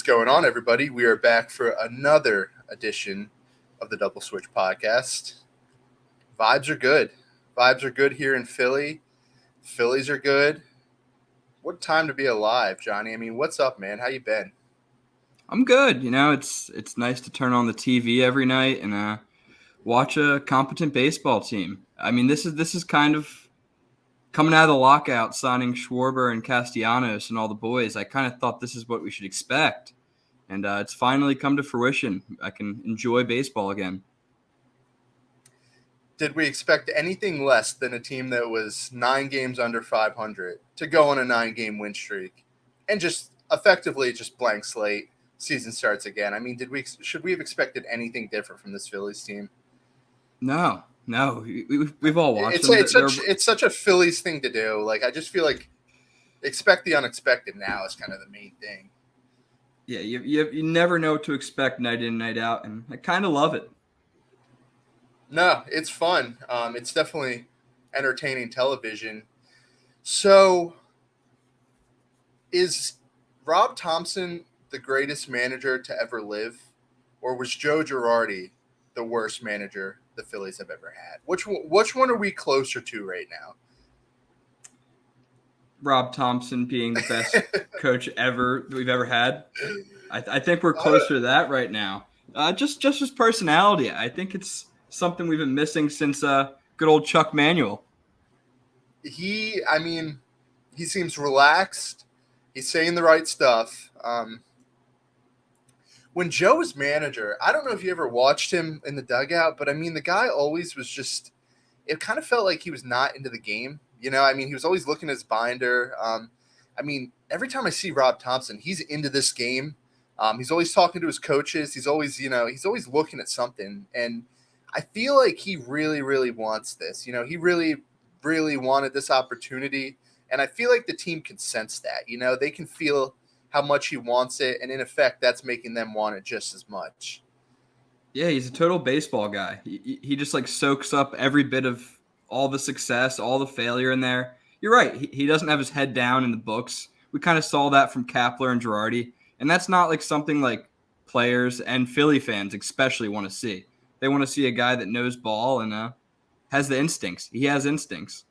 going on, everybody? We are back for another edition of the Double Switch podcast. Vibes are good. Vibes are good here in Philly. Phillies are good. What time to be alive, Johnny? I mean, what's up, man? How you been? I'm good. It's nice to turn on the TV every night and watch a competent baseball team. I mean, this is kind of coming out of the lockout, signing Schwarber and Castellanos and all the boys. I kind of thought this is what we should expect, and it's finally come to fruition. I can enjoy baseball again. Did we expect anything less than a team that was 9 games under 500 to go on a 9-game win streak and just effectively just blank slate? Season starts again. I mean, should we have expected anything different from this Phillies team? No. We've all watched them. It's such a Phillies thing to do. Like, I just feel like expect the unexpected now is kind of the main thing. Yeah, you never know what to expect night in, night out, and I kind of love it. No, it's fun. It's definitely entertaining television. So, is Rob Thomson the greatest manager to ever live, or was Joe Girardi the worst manager the Phillies have ever had? Which one are we closer to right now? Rob Thomson being the best coach ever that we've ever had. I think we're closer to that right now. Just his personality. I think it's something we've been missing since good old Chuck Manuel. He seems relaxed. He's saying the right stuff. When Joe was manager, I don't know if you ever watched him in the dugout, but I mean, the guy always was just, it kind of felt like he was not into the game. You know, I mean, he was always looking at his binder. I mean, every time I see Rob Thomson, he's into this game. He's always talking to his coaches. He's always looking at something. And I feel like he really, really wants this. You know, he really, really wanted this opportunity. And I feel like the team can sense that. You know, they can feel how much he wants it. And in effect, that's making them want it just as much. Yeah, he's a total baseball guy. He just like soaks up every bit of all the success, all the failure in there. You're right. He doesn't have his head down in the books. We kind of saw that from Kapler and Girardi. And that's not like something like players and Philly fans especially want to see. They want to see a guy that knows ball and has the instincts. He has instincts.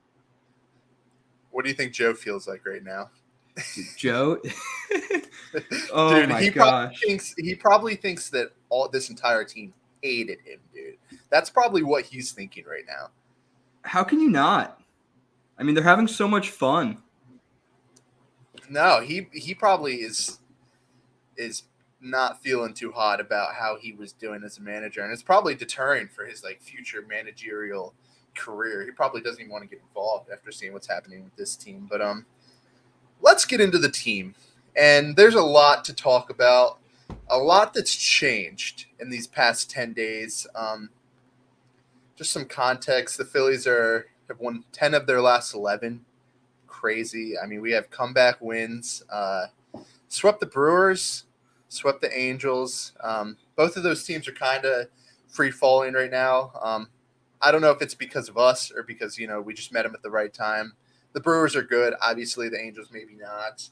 What do you think Joe feels like right now? Dude, Joe? Oh, dude, my gosh. He probably thinks that this entire team hated him, dude. That's probably what he's thinking right now. How can you not? I mean, they're having so much fun. No, he probably is not feeling too hot about how he was doing as a manager, and it's probably deterring for his like future managerial career. He probably doesn't even want to get involved after seeing what's happening with this team. But let's get into the team. And there's a lot to talk about, a lot that's changed in these past 10 days. Just some context. The Phillies have won 10 of their last 11. Crazy. I mean, we have comeback wins. Swept the Brewers, swept the Angels. Both of those teams are kind of free-falling right now. I don't know if it's because of us or because, you know, we just met them at the right time. The Brewers are good. Obviously, the Angels maybe not.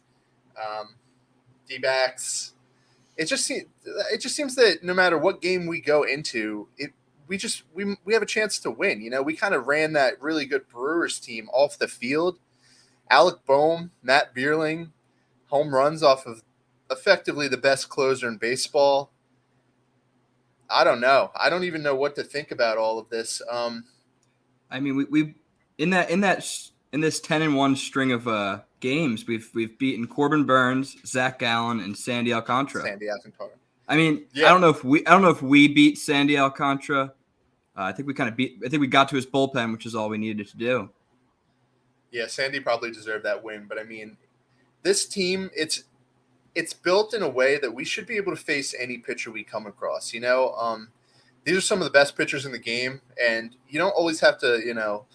D-backs. It just seems that no matter what game we go into, we have a chance to win. You know, we kind of ran that really good Brewers team off the field. Alec Boehm, Matt Bierling, home runs off of effectively the best closer in baseball. I don't know. I don't even know what to think about all of this. I mean, we in this 10-1 string of games, we've beaten Corbin Burns, Zach Gallen, and Sandy Alcantara. I mean, yeah. I don't know if we beat Sandy Alcantara. I think we got to his bullpen, which is all we needed to do. Yeah, Sandy probably deserved that win, but I mean, this team, it's built in a way that we should be able to face any pitcher we come across. You know, these are some of the best pitchers in the game, and you don't always have to, you know,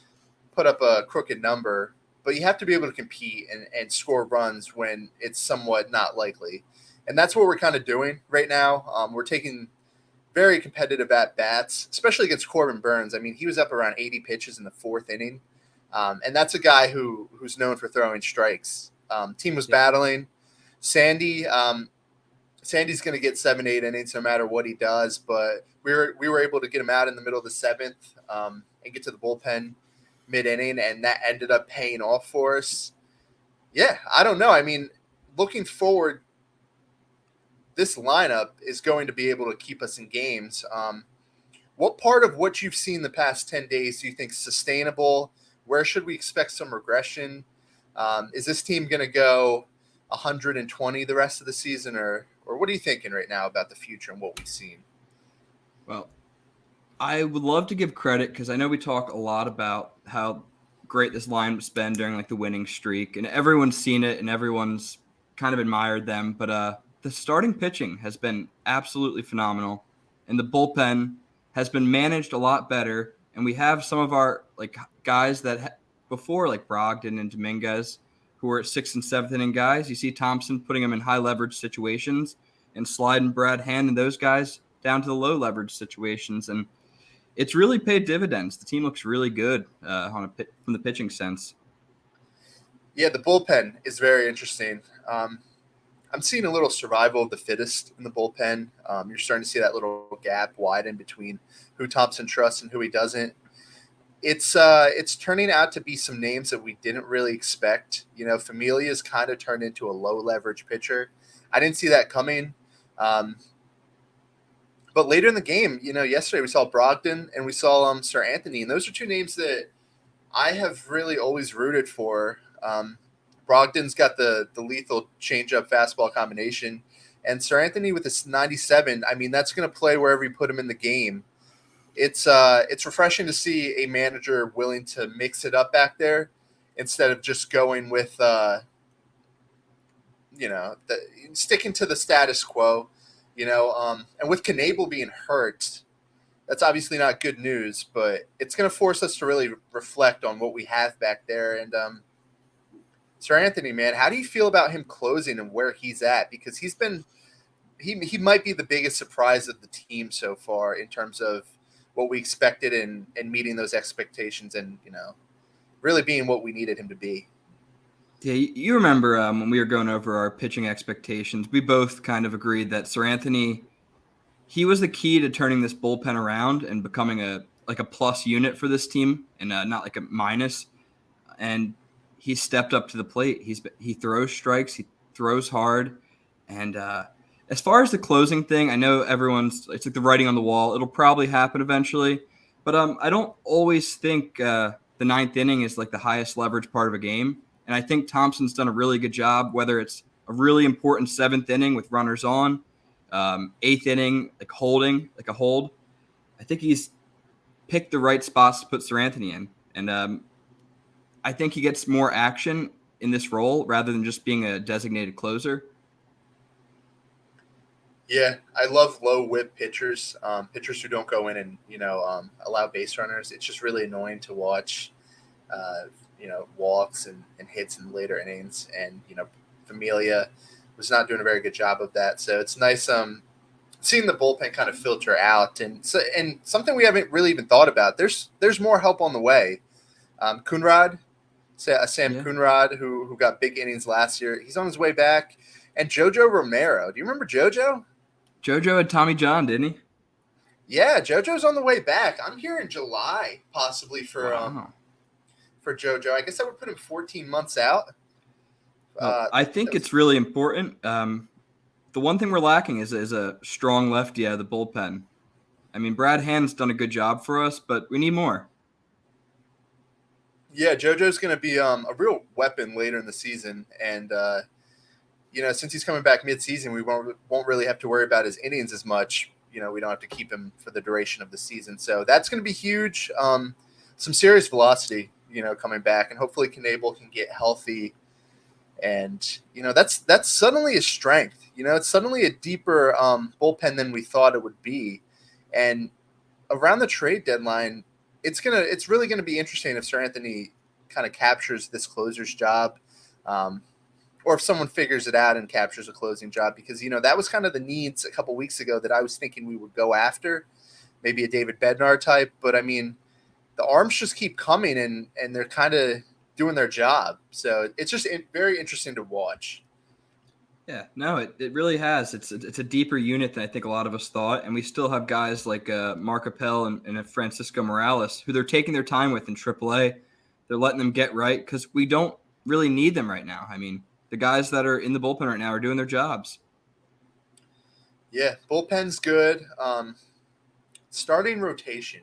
put up a crooked number, but you have to be able to compete and score runs when it's somewhat not likely. And that's what we're kind of doing right now. We're taking very competitive at-bats, especially against Corbin Burns. I mean, he was up around 80 pitches in the 4th inning. And that's a guy who's known for throwing strikes. Team was battling. Sandy Sandy's going to get 7-8 innings no matter what he does, but we were able to get him out in the middle of the seventh and get to the bullpen mid-inning, and that ended up paying off for us. Yeah, I don't know. I mean, looking forward, this lineup is going to be able to keep us in games. What part of what you've seen the past 10 days do you think is sustainable? Where should we expect some regression? Is this team going to go 120 the rest of the season, or what are you thinking right now about the future and what we've seen? Well, I would love to give credit because I know we talk a lot about how great this lineup's been during like the winning streak, and everyone's seen it and everyone's kind of admired them. But the starting pitching has been absolutely phenomenal, and the bullpen has been managed a lot better. And we have some of our like guys that before like Brogdon and Dominguez, who are 6th and 7th inning guys. You see Thomson putting them in high leverage situations and sliding Brad Hand and those guys down to the low leverage situations, and it's really paid dividends. The team looks really good from the pitching sense. Yeah, the bullpen is very interesting. I'm seeing a little survival of the fittest in the bullpen. You're starting to see that little gap widen between who Thomson trusts and who he doesn't. It's turning out to be some names that we didn't really expect. Familia's kind of turned into a low leverage pitcher. I didn't see that coming. But later in the game, yesterday we saw Brogdon and we saw Sir Anthony, and those are two names that I have really always rooted for. Brogdon's got the lethal changeup fastball combination, and Sir Anthony with his 97. I mean, that's going to play wherever you put him in the game. It's refreshing to see a manager willing to mix it up back there instead of just going with sticking to the status quo. And with Knable being hurt, that's obviously not good news, but it's going to force us to really reflect on what we have back there. And Sir Anthony, man, how do you feel about him closing and where he's at? Because he might be the biggest surprise of the team so far in terms of what we expected and meeting those expectations and, really being what we needed him to be. Yeah, you remember when we were going over our pitching expectations, we both kind of agreed that Sir Anthony, he was the key to turning this bullpen around and becoming a plus unit for this team and not like a minus. And he stepped up to the plate. He throws strikes, he throws hard, and as far as the closing thing, I know it's like the writing on the wall. It'll probably happen eventually, but I don't always think the 9th inning is like the highest leverage part of a game. And I think Thompson's done a really good job, whether it's a really important 7th inning with runners on, 8th inning, like holding, like a hold. I think he's picked the right spots to put Sir Anthony in. And I think he gets more action in this role rather than just being a designated closer. Yeah, I love low whip pitchers, pitchers who don't go in and, allow base runners. It's just really annoying to watch. Walks and hits in later innings. And, Familia was not doing a very good job of that. So it's nice seeing the bullpen kind of filter out. And something we haven't really even thought about, there's more help on the way. Coonrod, Sam Coonrod, who got big innings last year, he's on his way back. And Jojo Romero. Do you remember Jojo? Jojo had Tommy John, didn't he? Yeah, Jojo's on the way back. I'm here in July, possibly for Jojo. I guess that would put him 14 months out. I think it's really important. The one thing we're lacking is a strong lefty out of the bullpen. I mean, Brad Hand's done a good job for us, but we need more. Yeah, JoJo's going to be a real weapon later in the season. And, since he's coming back mid-season, we won't really have to worry about his innings as much. We don't have to keep him for the duration of the season. So that's going to be huge. Some serious velocity, coming back. And hopefully Knable can get healthy. And, that's suddenly a strength. It's suddenly a deeper bullpen than we thought it would be. And around the trade deadline, it's really going to be interesting if Sir Anthony kind of captures this closer's job, or if someone figures it out and captures a closing job, because, that was kind of the needs a couple weeks ago that I was thinking we would go after, maybe a David Bednar type. But I mean, the arms just keep coming and they're kind of doing their job. So it's just very interesting to watch. Yeah, no, it really has. It's a deeper unit than I think a lot of us thought, and we still have guys like Mark Appel and Francisco Morales who they're taking their time with in AAA. They're letting them get right because we don't really need them right now. I mean, the guys that are in the bullpen right now are doing their jobs. Yeah, bullpen's good. Starting rotation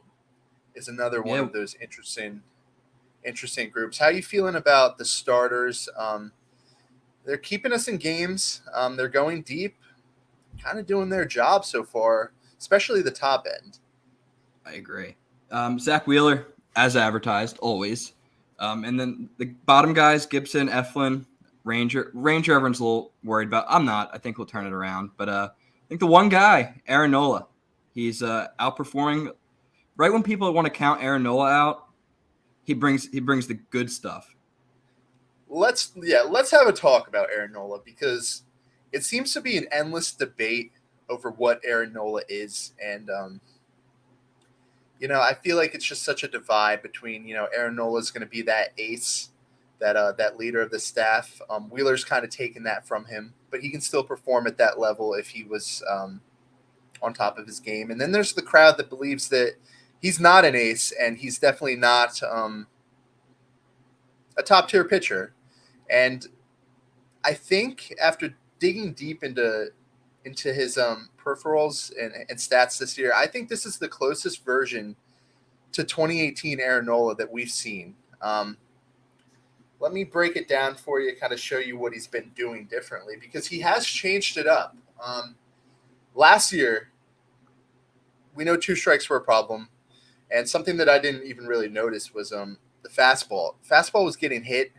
is another one Yeah, of those interesting groups. How you feeling about the starters? They're keeping us in games. They're going deep, kind of doing their job so far, especially the top end. I agree. Zach Wheeler, as advertised, always. And then the bottom guys, Gibson, Eflin, Ranger. Ranger, everyone's a little worried about. I'm not. I think we'll turn it around. But I think the one guy, Aaron Nola, he's outperforming. Right when people want to count Aaron Nola out, he brings the good stuff. Let's have a talk about Aaron Nola because it seems to be an endless debate over what Aaron Nola is, and I feel like it's just such a divide between Aaron Nola is going to be that ace, that leader of the staff. Wheeler's kind of taken that from him, but he can still perform at that level if he was on top of his game. And then there's the crowd that believes that he's not an ace and he's definitely not a top tier pitcher. And I think after digging deep into his peripherals and stats this year, I think this is the closest version to 2018 Aaron Nola that we've seen. Let me break it down for you, kind of show you what he's been doing differently because he has changed it up. Last year, we know two strikes were a problem, and something that I didn't even really notice was the fastball. Fastball was getting hit.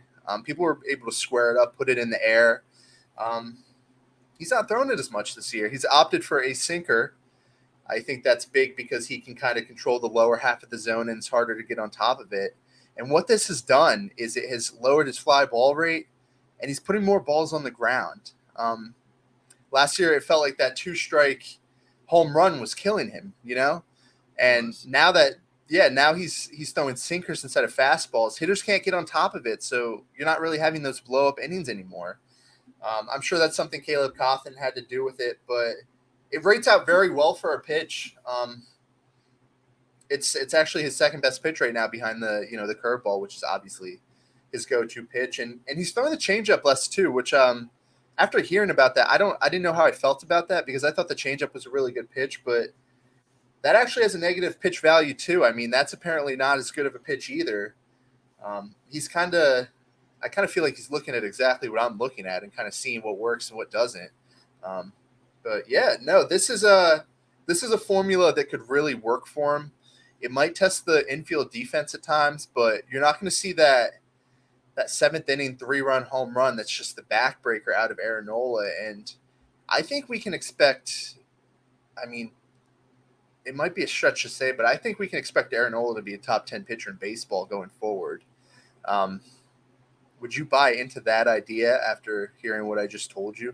People were able to square it up, put it in the air. He's not throwing it as much this year. He's opted for a sinker. I think that's big because he can kind of control the lower half of the zone and it's harder to get on top of it. And what this has done is it has lowered his fly ball rate and he's putting more balls on the ground. Last year, it felt like that two-strike home run was killing him, And now now he's throwing sinkers instead of fastballs. Hitters can't get on top of it, so you're not really having those blow-up innings anymore. I'm sure that's something Caleb Coffin had to do with it, but it rates out very well for a pitch. It's actually his second best pitch right now behind the curveball, which is obviously his go-to pitch, and he's throwing the changeup less too, which after hearing about that, I didn't know how I felt about that because I thought the changeup was a really good pitch, but that actually has a negative pitch value too. I mean, that's apparently not as good of a pitch either. I kind of feel like he's looking at exactly what I'm looking at and kind of seeing what works and what doesn't. But yeah, no, this is a formula that could really work for him. It might test the infield defense at times, but you're not going to see that seventh inning 3-run home run that's just the backbreaker out of Aaron Nola. And I think we can expect, I mean, it might be a stretch to say, but I think we can expect Aaron Nola to be a top 10 pitcher in baseball going forward. Would you buy into that idea after hearing what I just told you?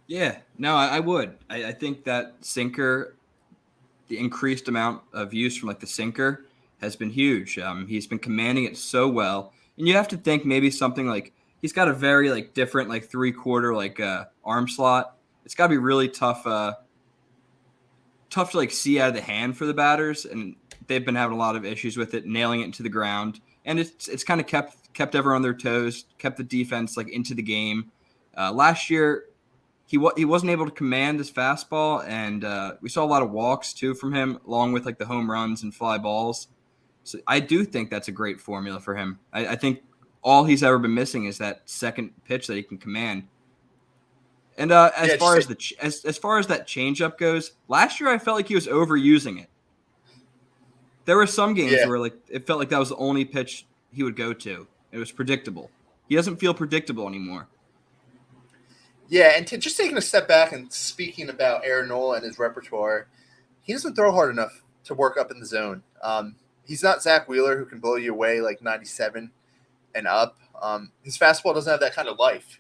Yeah, no, I would. I think that sinker, the increased amount of use from like the sinker has been huge. He's been commanding it so well. And you have to think maybe something like he's got a very like different like 3/4 like arm slot. It's got to be really tough tough to like see out of the hand for the batters, and they've been having a lot of issues with it, nailing it into the ground, and it's kind of kept everyone on their toes, kept the defense like into the game. Last year, he wasn't able to command his fastball, and we saw a lot of walks too from him, along with like the home runs and fly balls. So I do think that's a great formula for him. I think all he's ever been missing is that second pitch that he can command. And as Yeah, far as as far as that changeup goes, last year I felt like he was overusing it. There were some games yeah, where like it felt like that was the only pitch he would go to. It was predictable. He doesn't feel predictable anymore. yeah. And just taking a step back and speaking about Aaron Nola and his repertoire, he doesn't throw hard enough to work up in the zone. He's not Zach Wheeler who can blow you away like 97 and up. His fastball doesn't have that kind of life,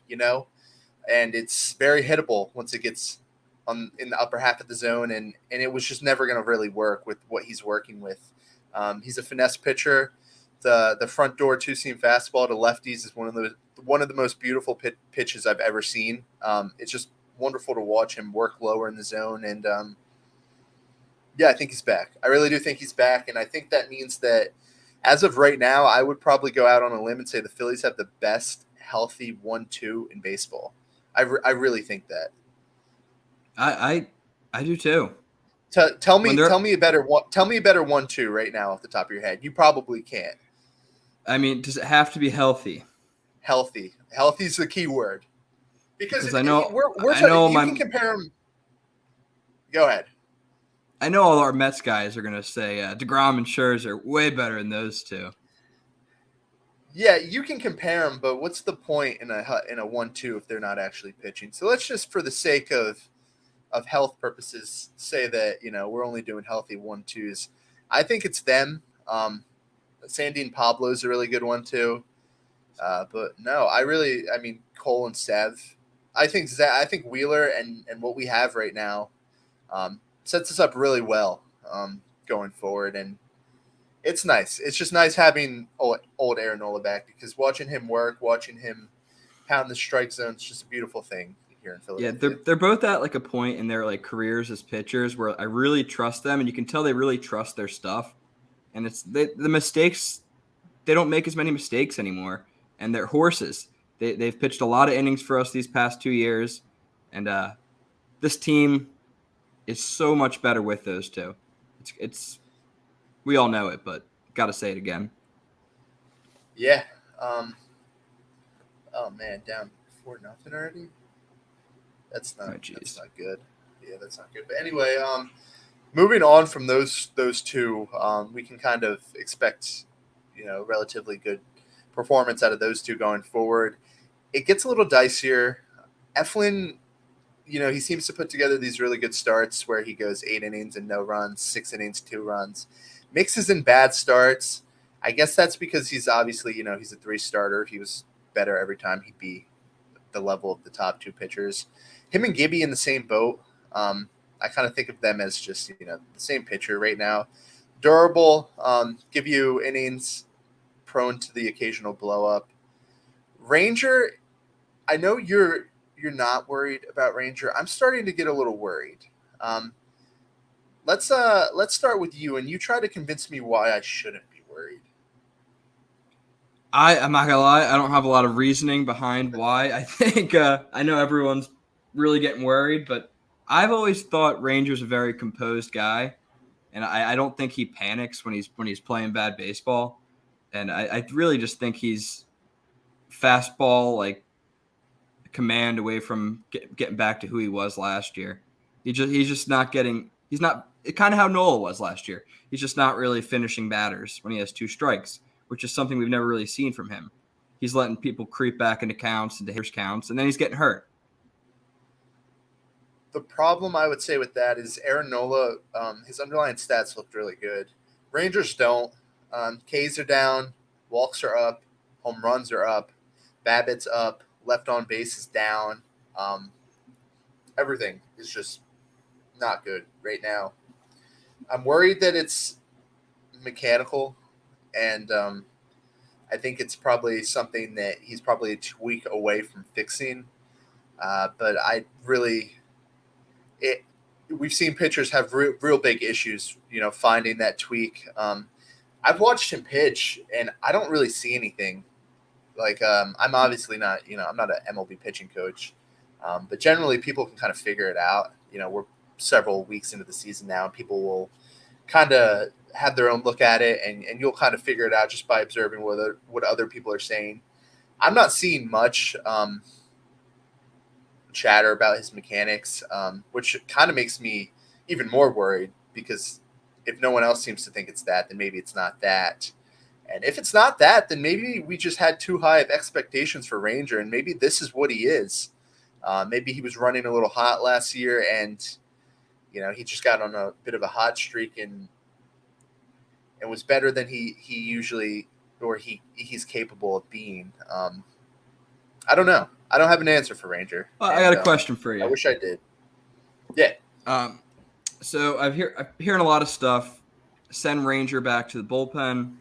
and it's very hittable once it gets in the upper half of the zone, and it was just never going to really work with what he's working with. He's a finesse pitcher. the front door two-seam fastball to lefties is one of the most beautiful pitches I've ever seen. It's just wonderful to watch him work lower in the zone, and yeah, I think he's back. I really do think he's back, and I think that means that as of right now, I would probably go out on a limb and say the Phillies have the best healthy 1-2 in baseball. I really think that. I do too. Tell me a better 1-2 right now off the top of your head. You probably can't. I mean, does it have to be healthy? Healthy is the key word. Because I know you can compare them. Go ahead. I know all our Mets guys are going to say DeGrom and Scherzer are way better than those two. Yeah, you can compare them, but what's the point in a 1-2 if they're not actually pitching? So let's just, for the sake of health purposes, say that we're only doing healthy 1-2s. I think it's them. Sandy and Pablo's a really good one too. But no, I mean Cole and Sev. I think Wheeler and what we have right now sets us up really well going forward, and it's nice. It's just nice having old Aaron Nola back, because watching him work, watching him pound the strike zone is just a beautiful thing here in Philadelphia. Yeah, they're both at like a point in their like careers as pitchers where I really trust them, and you can tell they really trust their stuff. And it's the mistakes, they don't make as many mistakes anymore, and they're horses. They've pitched a lot of innings for us these past 2 years, and this team is so much better with those two. It's we all know it, but got to say it again. Yeah. Oh man, down 4-0 already. That's not good. Yeah, that's not good. But anyway, moving on from those two, we can kind of expect, relatively good performance out of those two going forward. It gets a little dicier. Eflin, he seems to put together these really good starts where he goes 8 innings and no runs, 6 innings, 2 runs, mixes in bad starts. I guess that's because he's obviously, he's a 3 starter. If he was better every time, he'd be the level of the top 2 pitchers. Him and Gibby in the same boat. I kind of think of them as just, the same pitcher right now. Durable, give you innings, prone to the occasional blow up. Ranger, I know you're not worried about Ranger. I'm starting to get a little worried. Let's start with you, and you try to convince me why I shouldn't be worried. I'm not gonna lie, I don't have a lot of reasoning behind why. I think I know everyone's really getting worried, but I've always thought Ranger's a very composed guy, and I don't think he panics when he's playing bad baseball. And I really just think he's fastball like command away from getting back to who he was last year. He's just not getting. He's not kind of how Nola was last year. He's just not really finishing batters when he has 2 strikes, which is something we've never really seen from him. He's letting people creep back into hitters counts, and then he's getting hurt. The problem I would say with that is Aaron Nola, his underlying stats looked really good. Rangers don't. Ks are down, walks are up, home runs are up, BABIP's up, left on base is down. Everything is just not good right now. I'm worried that it's mechanical, and I think it's probably something that he's probably a tweak away from fixing. But we've seen pitchers have real big issues, finding that tweak. I've watched him pitch, and I don't really see anything. Like, I'm obviously not, I'm not an MLB pitching coach, but generally people can kind of figure it out. We're several weeks into the season now, and people will kind of have their own look at it, and you'll kind of figure it out just by observing what other people are saying. I'm not seeing much chatter about his mechanics, which kind of makes me even more worried, because if no one else seems to think it's that, then maybe it's not that. And if it's not that, then maybe we just had too high of expectations for Ranger, and maybe this is what he is. Maybe he was running a little hot last year, and he just got on a bit of a hot streak and was better than he usually, or he's capable of being. I don't know. I don't have an answer for Ranger. I got a question for you. I wish I did. Yeah. So I'm hearing a lot of stuff. Send Ranger back to the bullpen.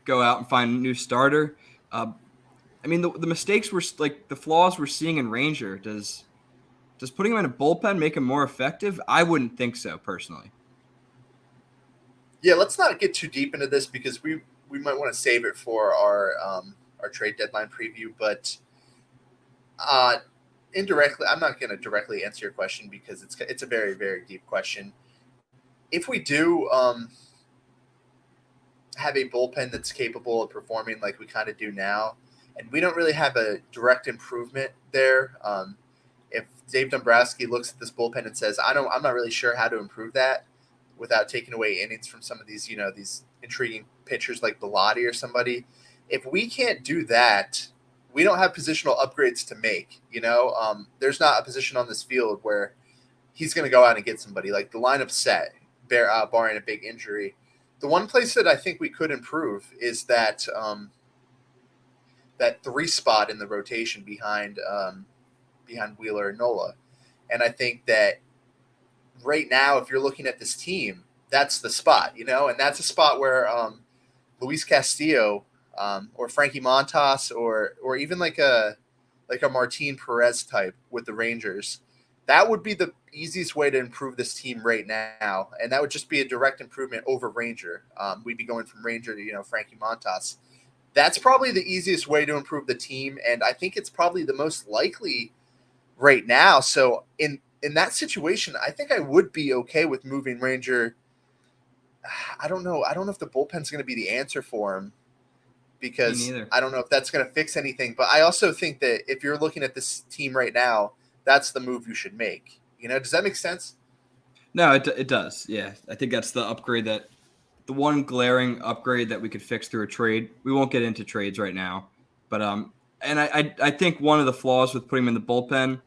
go out and find a new starter. I mean, the mistakes were like the flaws we're seeing in Ranger. Does putting him in a bullpen make him more effective? I wouldn't think so personally. Yeah, let's not get too deep into this because we might want to save it for our trade deadline preview. But uh, indirectly, I'm not going to directly answer your question because it's a very very deep question. If we do have a bullpen that's capable of performing like we kind of do now, and we don't really have a direct improvement there. If Dave Dombrowski looks at this bullpen and says, I'm not really sure how to improve that without taking away innings from some of these, these intriguing pitchers like Bilotti or somebody. If we can't do that, we don't have positional upgrades to make. There's not a position on this field where he's going to go out and get somebody. Like the lineup set, barring a big injury. The one place that I think we could improve is that that 3 spot in the rotation behind Wheeler and Nola. And I think that right now, if you're looking at this team, that's the spot, and that's a spot where Luis Castillo or Frankie Montas or even like a Martin Perez type with the Rangers, that would be the easiest way to improve this team right now, and that would just be a direct improvement over Ranger. We'd be going from Ranger to Frankie Montas. That's probably the easiest way to improve the team, and I think it's probably the most likely right now. So in that situation, I think I would be okay with moving Ranger. I don't know. I don't know if the bullpen's going to be the answer for him because I don't know if that's going to fix anything. But I also think that if you're looking at this team right now, that's the move you should make. Does that make sense? No, it does. Yeah, I think that's the upgrade the one glaring upgrade that we could fix through a trade. We won't get into trades right now, but and I think one of the flaws with putting him in the bullpen,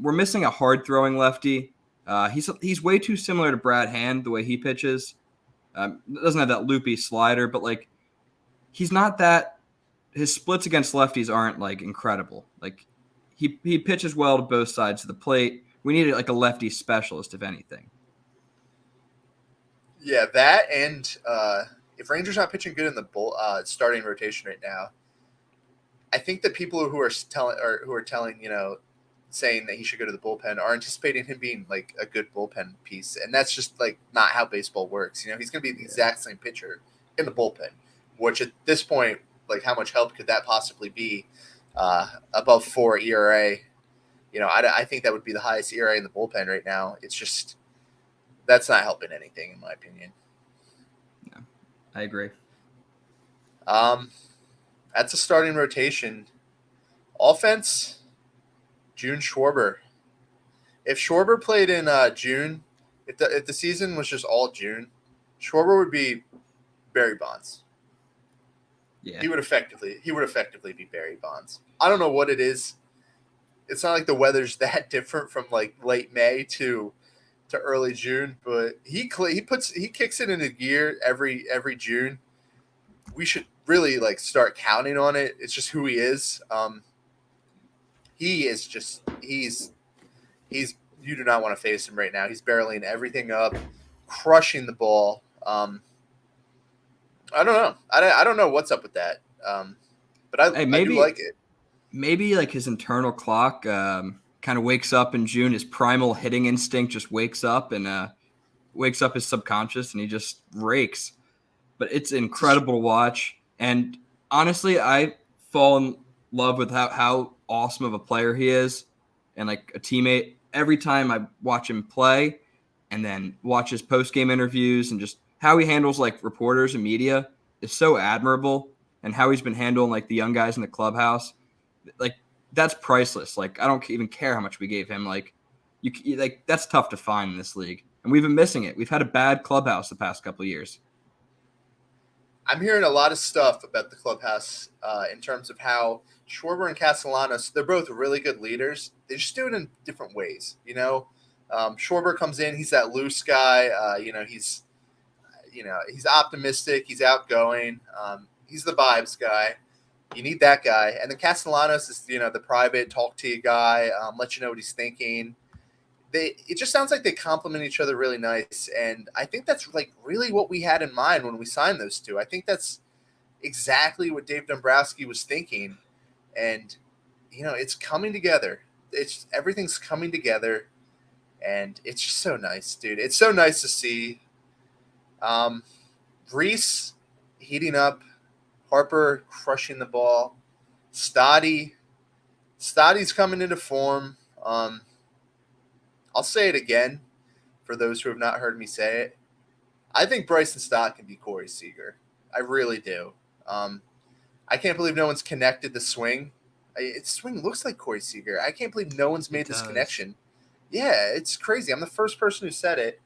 we're missing a hard throwing lefty. He's way too similar to Brad Hand the way he pitches. Doesn't have that loopy slider, but like he's not that. His splits against lefties aren't like incredible. Like he pitches well to both sides of the plate. We need like a lefty specialist, if anything. Yeah, that and if Rangers not pitching good in the starting rotation right now, I think that people who are telling saying that he should go to the bullpen are anticipating him being like a good bullpen piece, and that's just like not how baseball works. He's going to be the exact same pitcher in the bullpen, which at this point, like how much help could that possibly be? Above 4 ERA, I think that would be the highest ERA in the bullpen right now. It's just that's not helping anything in my opinion. Yeah, I agree. That's a starting rotation. Offense, June Schwarber. If Schwarber played in June, if the season was just all June, Schwarber would be Barry Bonds. Yeah, he would effectively be Barry Bonds. I don't know what it is. It's not like the weather's that different from like late May to early June, but he kicks it into gear every June. We should really like start counting on it. It's just who he is. He is just he's you do not want to face him right now. He's barreling everything up, crushing the ball. I don't know. I don't know what's up with that. But I do like it. Maybe like his internal clock kind of wakes up in June. His primal hitting instinct just wakes up and wakes up his subconscious, and he just rakes. But it's incredible to watch. And honestly, I fall in love with how awesome of a player he is and like a teammate. Every time I watch him play and then watch his post-game interviews and just how he handles like reporters and media is so admirable, and how he's been handling like the young guys in the clubhouse. Like that's priceless. Like I don't even care how much we gave him. Like you like that's tough to find in this league, and we've been missing it. We've had a bad clubhouse the past couple of years. I'm hearing a lot of stuff about the clubhouse in terms of how Schwarber and Castellanos, they're both really good leaders. They just do it in different ways. Schwarber comes in, he's that loose guy. He's optimistic, he's outgoing. He's the vibes guy. You need that guy. And then Castellanos is, the private, talk to you guy, let you know what he's thinking. It just sounds like they complement each other really nice, and I think that's like really what we had in mind when we signed those two. I think that's exactly what Dave Dombrowski was thinking, and it's coming together. Everything's coming together, and it's just so nice, dude. It's so nice to see. Reese heating up, Harper crushing the ball, Stotty's coming into form. I'll say it again for those who have not heard me say it. I think Bryson Stott can be Corey Seager. I really do. I can't believe no one's connected the swing. Its swing looks like Corey Seager. I can't believe no one's made this connection. Yeah, it's crazy. I'm the first person who said it.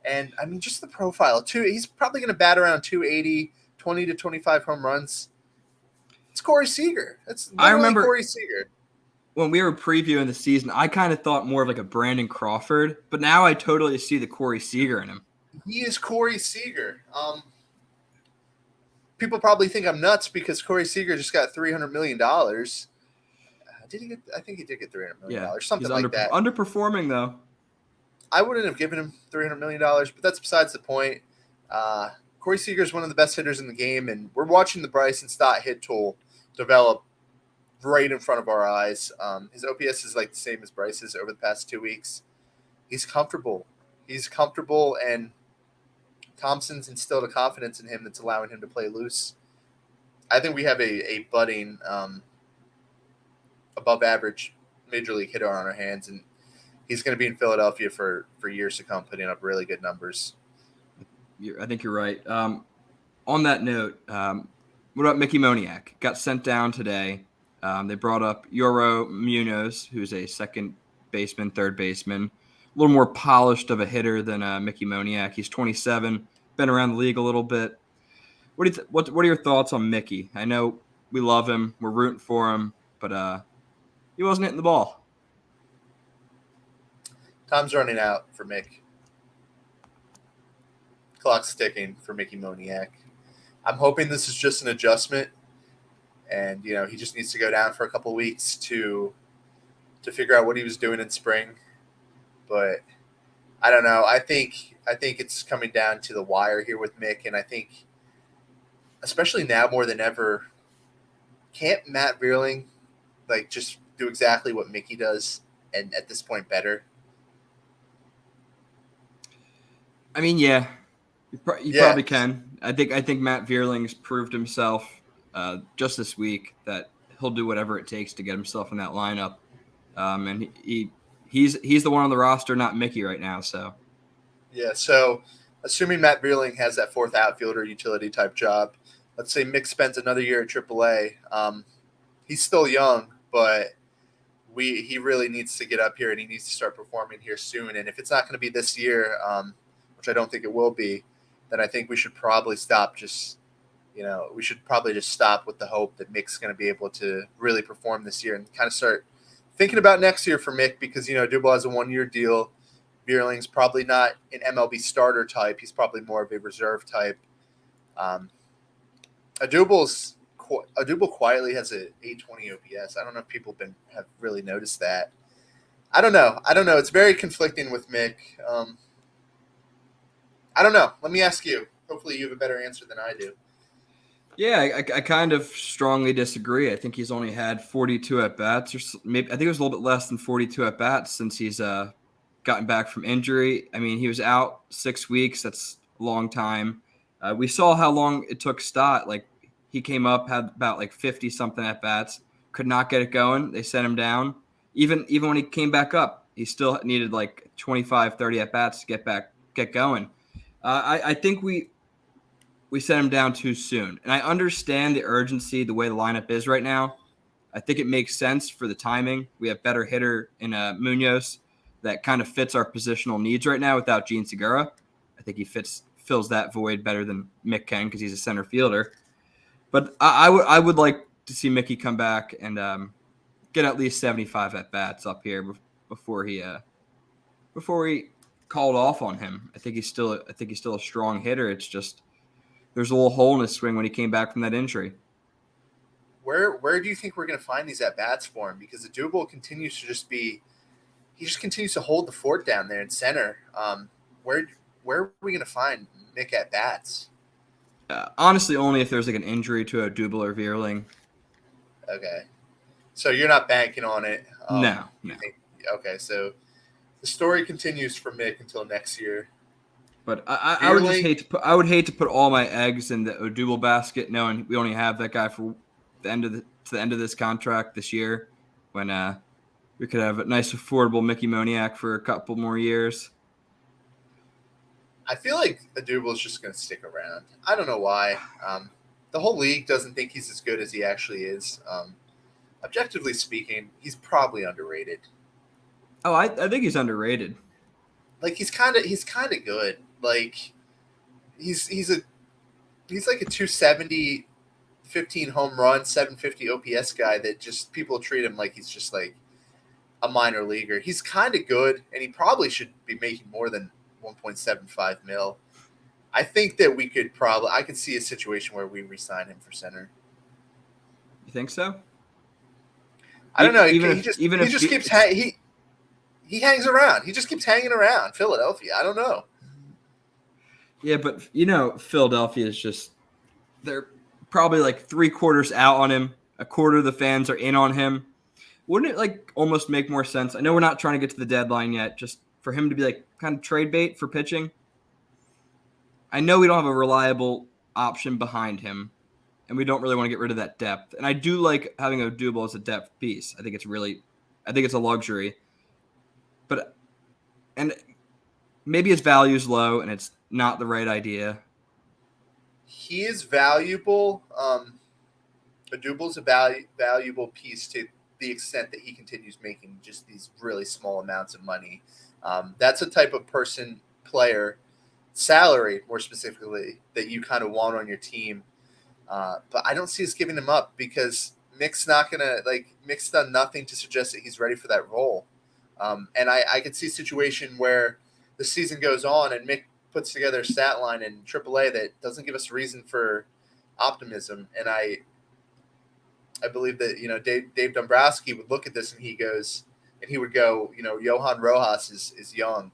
And, I mean, just the profile. He's probably going to bat around 280, 20 to 25 home runs. It's Corey Seager. That's literally I remember Corey Seager. when we were previewing the season, I kind of thought more of like a Brandon Crawford, but now I totally see the Corey Seager in him. He is Corey Seager. People probably think I'm nuts because Corey Seager just got $300 million. Did he get? I think he did get $300 million, something like that. Underperforming though. I wouldn't have given him $300 million, but that's besides the point. Corey Seager is one of the best hitters in the game, and we're watching the Bryson Stott hit tool develop right in front of our eyes. His OPS is like the same as Bryce's over the past 2 weeks. He's comfortable. And Thomson's instilled a confidence in him that's allowing him to play loose. I think we have a budding, above average major league hitter on our hands, and he's going to be in Philadelphia for years to come, putting up really good numbers. I think you're right. On that note, what about Mickey Moniak? Got sent down today. They brought up Yoro Munoz, who's a second baseman, third baseman, a little more polished of a hitter than Mickey Moniak. He's 27, been around the league a little bit. What are your thoughts on Mickey? I know we love him, we're rooting for him, but he wasn't hitting the ball. Time's running out for Mick. Clock's ticking for Mickey Moniak. I'm hoping this is just an adjustment, and he just needs to go down for a couple weeks to figure out what he was doing in spring. But I don't know. I think it's coming down to the wire here with Mick, and I think, especially now more than ever, can't Matt Vierling just do exactly what Mickey does, and at this point better? I mean, yeah. You probably can. I think Matt Vierling's proved himself just this week that he'll do whatever it takes to get himself in that lineup. And he's the one on the roster, not Mickey right now. So yeah. So assuming Matt Vierling has that fourth outfielder utility type job, let's say Mick spends another year at AAA. He's still young, but he really needs to get up here and he needs to start performing here soon. And if it's not going to be this year, which I don't think it will be, then I think we should probably stop just stop with the hope that Mick's going to be able to really perform this year and kind of start thinking about next year for Mick because, Dubal has a 1-year deal. Vierling's probably not an MLB starter type. He's probably more of a reserve type. Adubal quietly has a 820 OPS. I don't know if people have really noticed that. I don't know. It's very conflicting with Mick. I don't know. Let me ask you. Hopefully you have a better answer than I do. Yeah, I kind of strongly disagree. I think he's only had 42 at-bats, or maybe I think it was a little bit less than 42 at-bats since he's gotten back from injury. I mean, he was out 6 weeks. That's a long time. We saw how long it took Stott. He came up, had about 50-something at-bats, could not get it going. They sent him down. Even when he came back up, he still needed 25, 30 at-bats to get going. I think we sent him down too soon. And I understand the urgency, the way the lineup is right now. I think it makes sense for the timing. We have better hitter in Munoz that kind of fits our positional needs right now without Gene Segura. I think he fills that void better than Mick can because he's a center fielder. But I would like to see Mickey come back and get at least 75 at-bats up here before he called off on him. I think he's still a strong hitter. It's just there's a little hole in his swing when he came back from that injury. Where do you think we're going to find these at bats for him? Because Adubal continues to continues to hold the fort down there in center. Where are we going to find Mick at bats? Honestly, only if there's like an injury to Odubel or Vierling. Okay. So you're not banking on it. No. Okay, so the story continues for Mick until next year. But I would just hate to put all my eggs in the Odubel basket, knowing we only have that guy for the end of this contract this year, when we could have a nice affordable Mickey Moniak for a couple more years. I feel like Odubel is just going to stick around. I don't know why. The whole league doesn't think he's as good as he actually is. Objectively speaking, he's probably underrated. Oh, I think he's underrated. Like he's kind of good. Like he's like a 270, 15 home run, 750 OPS guy that just people treat him like he's just like a minor leaguer. He's kind of good, and he probably should be making more than 1.75 mil. I think that I could see a situation where we re-sign him for center. You think so? I don't know. He hangs around. He just keeps hanging around Philadelphia. I don't know. Yeah, but Philadelphia is just, they're probably like 3/4 out on him. A quarter of the fans are in on him. Wouldn't it like almost make more sense? I know we're not trying to get to the deadline yet, just for him to be like kind of trade bait for pitching. I know we don't have a reliable option behind him, and we don't really want to get rid of that depth. And I do like having Odubel as a depth piece. I think it's a luxury. And maybe his value is low and it's not the right idea. He is valuable. Odubel's a valuable piece to the extent that he continues making just these really small amounts of money. That's a type of player, salary more specifically, that you kind of want on your team. But I don't see us giving him up because Mick's done nothing to suggest that he's ready for that role. And I could see a situation where the season goes on and Mick puts together a stat line in AAA that doesn't give us reason for optimism. And I believe that, Dave Dombrowski would look at this and he would go, Johan Rojas is young.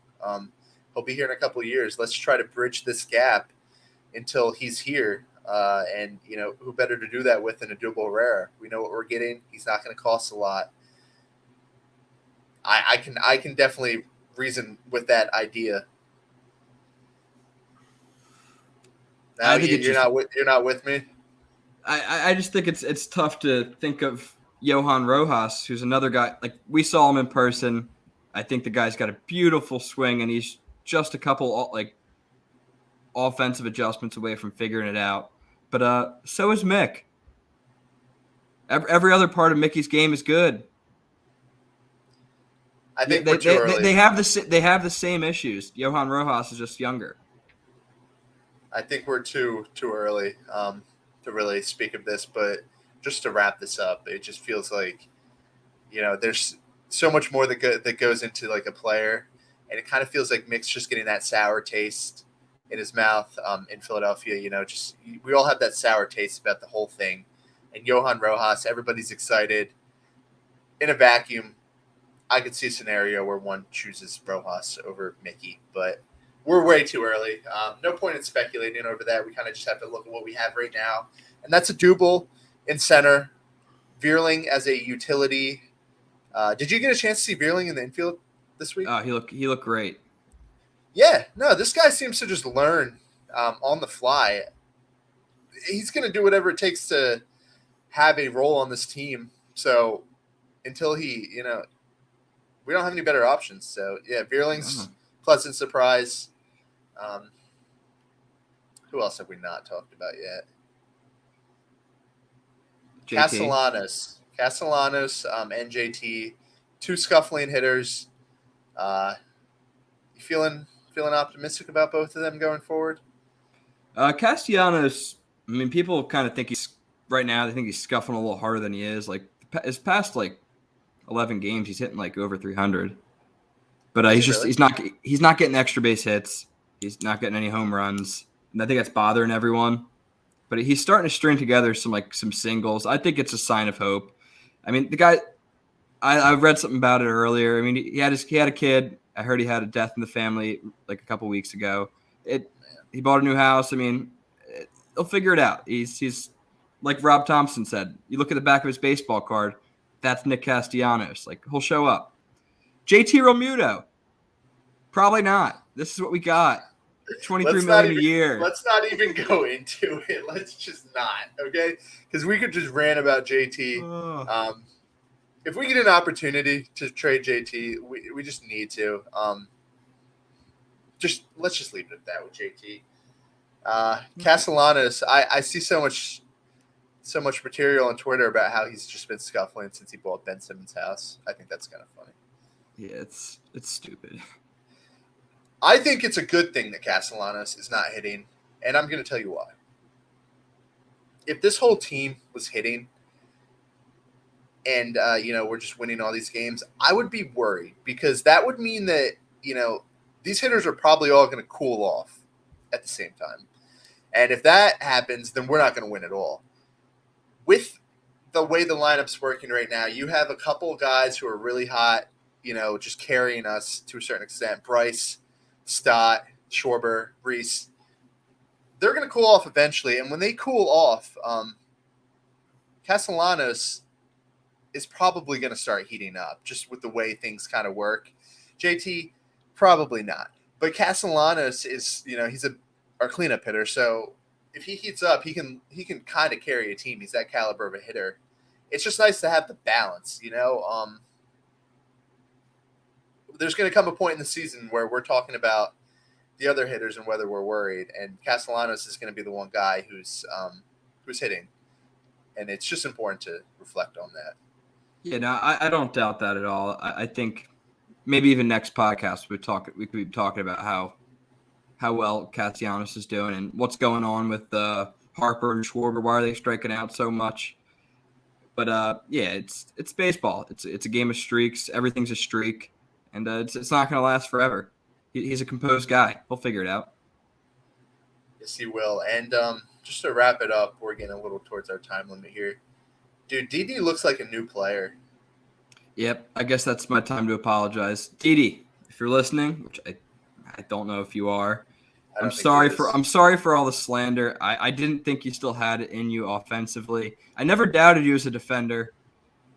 He'll be here in a couple of years. Let's try to bridge this gap until he's here. And who better to do that with than Odubel Herrera? We know what we're getting. He's not going to cost a lot. I can definitely reason with that idea. Now you're not with me. I just think it's tough to think of Johan Rojas, who's another guy. Like, we saw him in person. I think the guy's got a beautiful swing, and he's just a couple offensive adjustments away from figuring it out. But so is Mick. Every other part of Mickey's game is good. I think we're too early. They have the same issues. Johan Rojas is just younger. I think we're too early to really speak of this, but just to wrap this up, it just feels like there's so much more that goes into like a player, and it kind of feels like Mick's just getting that sour taste in his mouth in Philadelphia. We all have that sour taste about the whole thing, and Johan Rojas, everybody's excited. In a vacuum, I could see a scenario where one chooses Rojas over Mickey, but we're way too early. No point in speculating over that. We kind of just have to look at what we have right now, and that's Odubel in center, Vierling as a utility. Did you get a chance to see Vierling in the infield this week? Oh, he looked great. Yeah, no, this guy seems to just learn on the fly. He's going to do whatever it takes to have a role on this team. So until he, we don't have any better options. So yeah, Vierling's pleasant surprise. Who else have we not talked about yet? JT. Castellanos, and JT, two scuffling hitters. You feeling optimistic about both of them going forward? Castellanos, I mean, people kind of think they think he's scuffling a little harder than he is. Like, his past 11 games, he's hitting over 300. But he's not getting extra base hits. He's not getting any home runs, and I think that's bothering everyone. But he's starting to string together some singles. I think it's a sign of hope. I mean, the guy, I read something about it earlier. I mean, he had a kid. I heard he had a death in the family a couple weeks ago. He bought a new house. I mean, He'll figure it out. He's like Rob Thomson said. You look at the back of his baseball card. That's Nick Castellanos. Like, he'll show up. JT Realmuto. Probably not. This is what we got. $23 million a year. Let's not even go into it. Let's just not, okay? Because we could just rant about JT. If we get an opportunity to trade JT, we just need to. Let's just leave it at that with JT. Castellanos, I see so much material on Twitter about how he's just been scuffling since he bought Ben Simmons' house. I think that's kind of funny. Yeah, it's stupid. I think it's a good thing that Castellanos is not hitting, and I'm going to tell you why. If this whole team was hitting and, we're just winning all these games, I would be worried because that would mean that, these hitters are probably all going to cool off at the same time. And if that happens, then we're not going to win at all. With the way the lineup's working right now, you have a couple of guys who are really hot, just carrying us to a certain extent. Bryce, Stott, Schwarber, Reese. They're going to cool off eventually. And when they cool off, Castellanos is probably going to start heating up just with the way things kind of work. JT, probably not. But Castellanos is, he's our cleanup hitter. So if he heats up, he can kind of carry a team. He's that caliber of a hitter. It's just nice to have the balance, There's going to come a point in the season where we're talking about the other hitters and whether we're worried. And Castellanos is going to be the one guy who's hitting. And it's just important to reflect on that. Yeah, no, I don't doubt that at all. I think maybe even next podcast we could be talking about how well Castellanos is doing and what's going on with Harper and Schwarber. Why are they striking out so much? But yeah, it's baseball. It's a game of streaks. Everything's a streak, and it's not going to last forever. He's a composed guy. He'll figure it out. Yes, he will. And just to wrap it up, we're getting a little towards our time limit here. Dude, Didi looks like a new player. Yep, I guess that's my time to apologize, Didi. If you're listening, which I don't know if you are. I'm sorry for all the slander. I didn't think you still had it in you offensively. I never doubted you as a defender.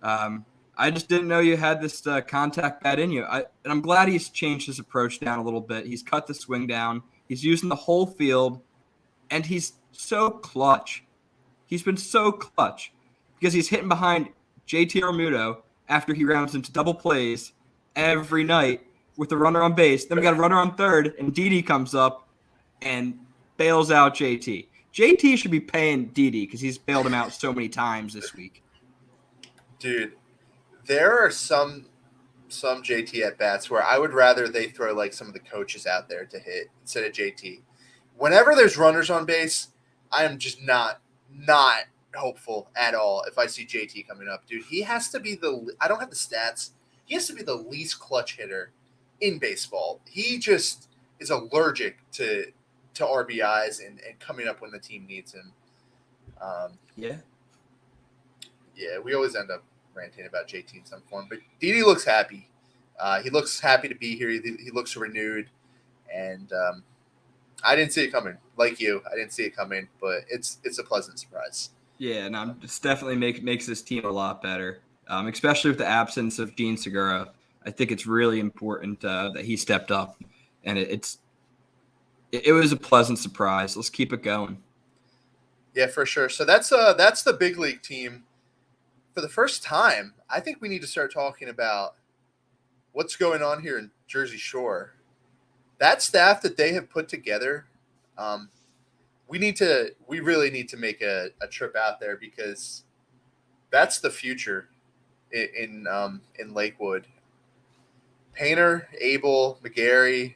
I just didn't know you had this contact bat in you. And I'm glad he's changed his approach down a little bit. He's cut the swing down. He's using the whole field, and he's so clutch. He's been so clutch because he's hitting behind JT Realmuto after he rounds into double plays every night with a runner on base. Then we got a runner on third, and Didi comes up and bails out JT. JT should be paying Didi because he's bailed him out so many times this week. Dude, there are some JT at bats where I would rather they throw like some of the coaches out there to hit instead of JT. Whenever there's runners on base, I am just not hopeful at all if I see JT coming up. Dude, he has to be I don't have the stats. He has to be the least clutch hitter in baseball. He just is allergic to RBIs and coming up when the team needs him. Yeah, we always end up ranting about JT in some form, but Didi looks happy. He looks happy to be here. He looks renewed, and I didn't see it coming. Like you, I didn't see it coming, but it's a pleasant surprise. Yeah, and it's definitely makes this team a lot better, especially with the absence of Gene Segura. I think it's really important that he stepped up, and it was a pleasant surprise. Let's keep it going. Yeah, for sure. So that's the big league team. For the first time, I think we need to start talking about what's going on here in Jersey Shore. That staff that they have put together, we really need to make a trip out there because that's the future in Lakewood. Painter, Abel, McGarry,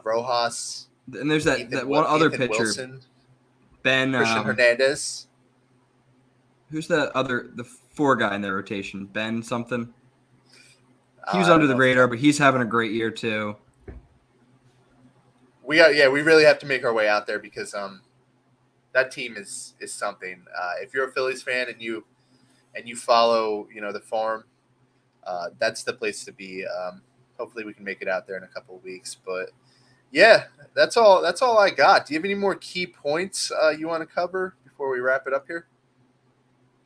Rojas, and there's that one other pitcher, Wilson, Ben Christian Hernandez. Who's the four guy in their rotation? Ben something. He was under the radar, but he's having a great year too. We really have to make our way out there because that team is something. If you're a Phillies fan and you follow the farm, that's the place to be. Hopefully we can make it out there in a couple of weeks. But Yeah, that's all. That's all I got. Do you have any more key points you want to cover before we wrap it up here?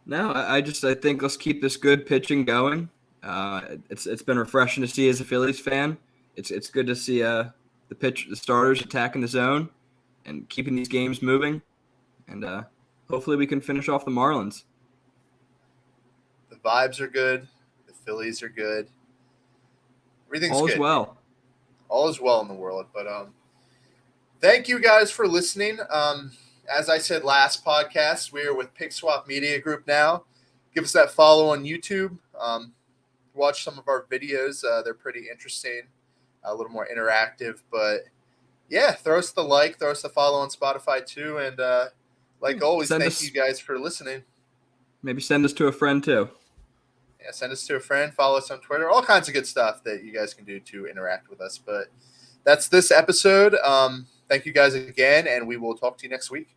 No, I think let's keep this good pitching going. It's been refreshing to see as a Phillies fan. It's good to see the starters attacking the zone and keeping these games moving, and hopefully we can finish off the Marlins. The vibes are good. The Phillies are good. Everything's All is good. well. All is well in the world. But thank you guys for listening. As I said last podcast, we are with Pick Swap Media Group now. Give us that follow on YouTube. Watch some of our videos. They're pretty interesting, a little more interactive. But yeah, throw us the like, throw us the follow on Spotify too. And like always, thank you guys for listening. Maybe send us to a friend too. Yeah, send us to a friend, follow us on Twitter, all kinds of good stuff that you guys can do to interact with us. But that's this episode. Thank you guys again, and we will talk to you next week.